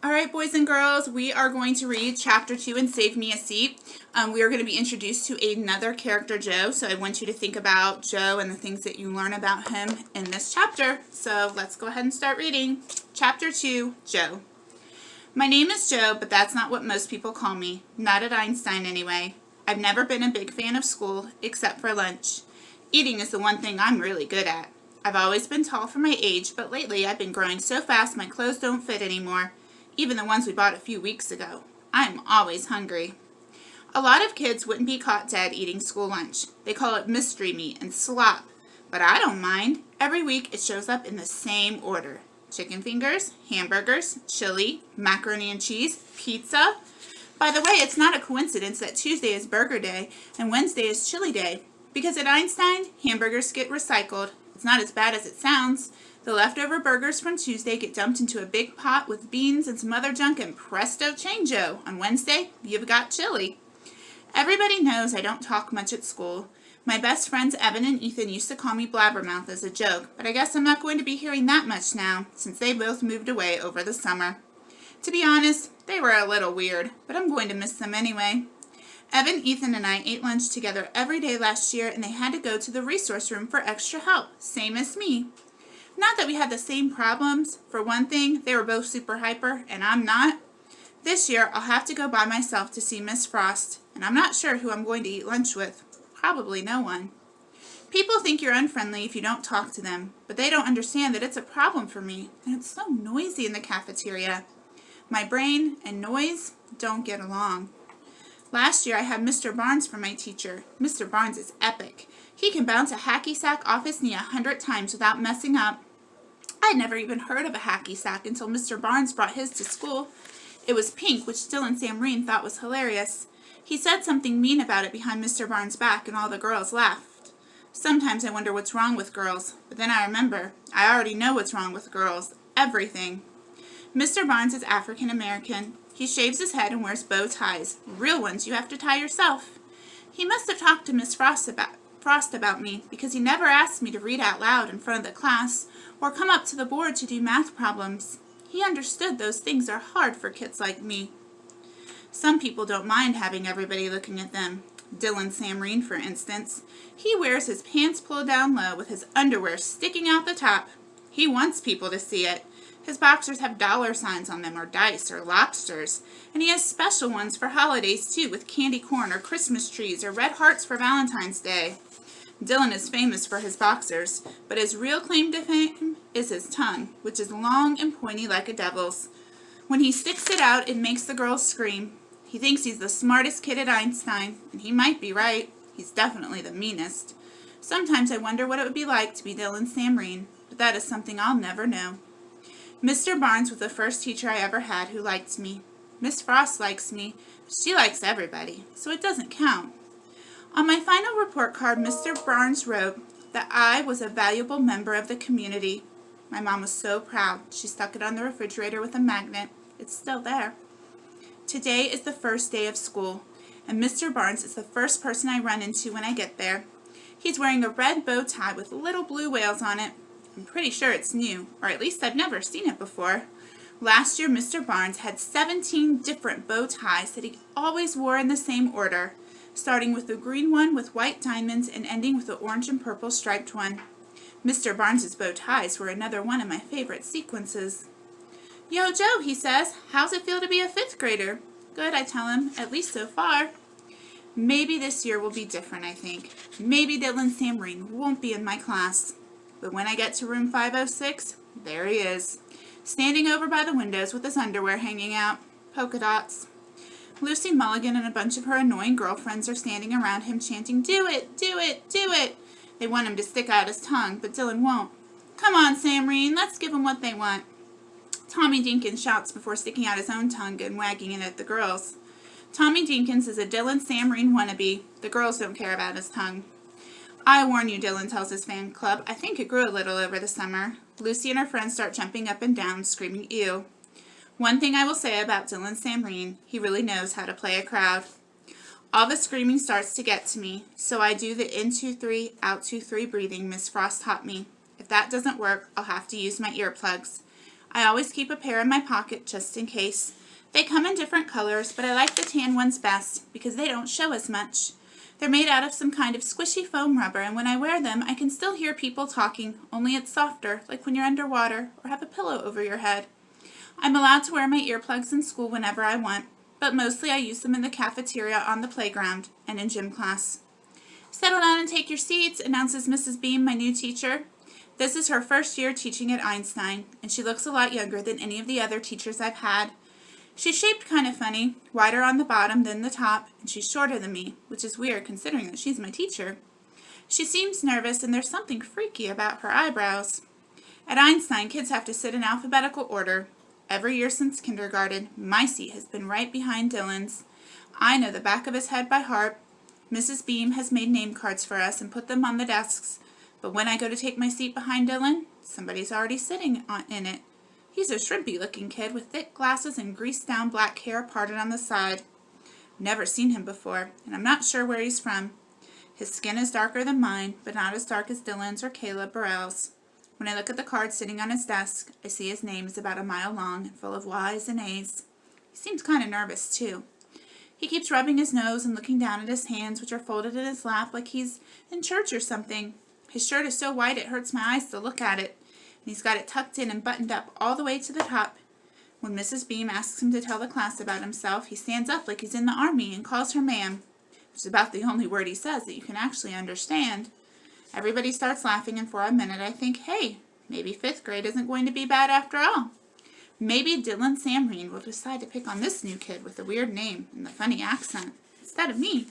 All right, boys and girls, we are going to read Chapter 2 in Save Me a Seat. We are going to be introduced to another character, Joe, so I want you to think about Joe and the things that you learn about him in this chapter. So let's go ahead and start reading. Chapter 2, Joe. My name is Joe, but that's not what most people call me. Not at Einstein, anyway. I've never been a big fan of school, except for lunch. Eating is the one thing I'm really good at. I've always been tall for my age, but lately I've been growing so fast my clothes don't fit anymore. Even the ones we bought a few weeks ago. I'm always hungry. A lot of kids wouldn't be caught dead eating school lunch. They call it mystery meat and slop. But I don't mind. Every week it shows up in the same order. Chicken fingers, hamburgers, chili, macaroni and cheese, pizza. By the way, it's not a coincidence that Tuesday is burger day and Wednesday is chili day. Because at Einstein, hamburgers get recycled. It's not as bad as it sounds. The leftover burgers from Tuesday get dumped into a big pot with beans and some other junk, and presto changeo. On Wednesday, you've got chili. Everybody knows I don't talk much at school. My best friends Evan and Ethan used to call me Blabbermouth as a joke, but I guess I'm not going to be hearing that much now, since they both moved away over the summer. To be honest, they were a little weird, but I'm going to miss them anyway. Evan, Ethan, and I ate lunch together every day last year, and they had to go to the resource room for extra help, same as me. Not that we had the same problems. For one thing, they were both super hyper, and I'm not. This year, I'll have to go by myself to see Miss Frost, and I'm not sure who I'm going to eat lunch with. Probably no one. People think you're unfriendly if you don't talk to them, but they don't understand that it's a problem for me, and it's so noisy in the cafeteria. My brain and noise don't get along. Last year, I had Mr. Barnes for my teacher. Mr. Barnes is epic. He can bounce a hacky sack off his knee 100 times without messing up. I'd never even heard of a hacky sack until Mr. Barnes brought his to school. It was pink, which Dylan Samreen thought was hilarious. He said something mean about it behind Mr. Barnes' back, and all the girls laughed. Sometimes I wonder what's wrong with girls, but then I remember, I already know what's wrong with girls. Everything. Mr. Barnes is African American. He shaves his head and wears bow ties. Real ones you have to tie yourself. He must have talked to Miss Frost about me, because he never asked me to read out loud in front of the class or come up to the board to do math problems. He understood those things are hard for kids like me. Some people don't mind having everybody looking at them. Dylan Samreen, for instance. He wears his pants pulled down low with his underwear sticking out the top. He wants people to see it. His boxers have dollar signs on them, or dice, or lobsters. And he has special ones for holidays, too, with candy corn, or Christmas trees, or red hearts for Valentine's Day. Dylan is famous for his boxers, but his real claim to fame is his tongue, which is long and pointy like a devil's. When he sticks it out, it makes the girls scream. He thinks he's the smartest kid at Einstein, and he might be right. He's definitely the meanest. Sometimes I wonder what it would be like to be Dylan Samreen, but that is something I'll never know. Mr. Barnes was the first teacher I ever had who liked me. Miss Frost likes me, but she likes everybody, so it doesn't count. On my final report card, Mr. Barnes wrote that I was a valuable member of the community. My mom was so proud. She stuck it on the refrigerator with a magnet. It's still there. Today is the first day of school, and Mr. Barnes is the first person I run into when I get there. He's wearing a red bow tie with little blue whales on it. I'm pretty sure it's new, or at least I've never seen it before. Last year, Mr. Barnes had 17 different bow ties that he always wore in the same order, starting with the green one with white diamonds and ending with the orange and purple striped one. Mr. Barnes's bow ties were another one of my favorite sequences. "Yo, Joe," he says, "how's it feel to be a 5th grader?" "Good," I tell him, "at least so far." Maybe this year will be different, I think. Maybe Dylan Samreen won't be in my class. But when I get to room 506, there he is, standing over by the windows with his underwear hanging out. Polka dots. Lucy Mulligan and a bunch of her annoying girlfriends are standing around him chanting, "Do it, do it, do it." They want him to stick out his tongue, but Dylan won't. "Come on, Samreen, let's give them what they want." Tommy Jenkins shouts before sticking out his own tongue and wagging it at the girls. Tommy Jenkins is a Dylan Samreen wannabe. The girls don't care about his tongue. "I warn you," Dylan tells his fan club. "I think it grew a little over the summer." Lucy and her friends start jumping up and down, screaming, "Ew." One thing I will say about Dylan Samreen, he really knows how to play a crowd. All the screaming starts to get to me, so I do the in 2-3, out 2-3 breathing Miss Frost taught me. If that doesn't work, I'll have to use my earplugs. I always keep a pair in my pocket just in case. They come in different colors, but I like the tan ones best because they don't show as much. They're made out of some kind of squishy foam rubber, and when I wear them, I can still hear people talking, only it's softer, like when you're underwater or have a pillow over your head. I'm allowed to wear my earplugs in school whenever I want, but mostly I use them in the cafeteria, on the playground, and in gym class. Settle down and take your seats, announces Mrs. Beam, my new teacher. This is her first year teaching at Einstein, and she looks a lot younger than any of the other teachers I've had. She's shaped kind of funny, wider on the bottom than the top, and she's shorter than me, which is weird considering that she's my teacher. She seems nervous, and there's something freaky about her eyebrows. At Einstein, kids have to sit in alphabetical order. Every year since kindergarten, my seat has been right behind Dylan's. I know the back of his head by heart. Mrs. Beam has made name cards for us and put them on the desks, but when I go to take my seat behind Dylan, somebody's already sitting in it. He's a shrimpy-looking kid with thick glasses and greased-down black hair parted on the side. Never seen him before, and I'm not sure where he's from. His skin is darker than mine, but not as dark as Dylan's or Caleb Burrell's. When I look at the card sitting on his desk, I see his name is about a mile long and full of Y's and A's. He seems kind of nervous, too. He keeps rubbing his nose and looking down at his hands, which are folded in his lap like he's in church or something. His shirt is so white it hurts my eyes to look at it. And he's got it tucked in and buttoned up all the way to the top. When Mrs. Beam asks him to tell the class about himself, he stands up like he's in the army and calls her ma'am, which is about the only word he says that you can actually understand. Everybody starts laughing, and for a minute I think, hey, maybe 5th grade isn't going to be bad after all. Maybe Dylan Samreen will decide to pick on this new kid with the weird name and the funny accent instead of me.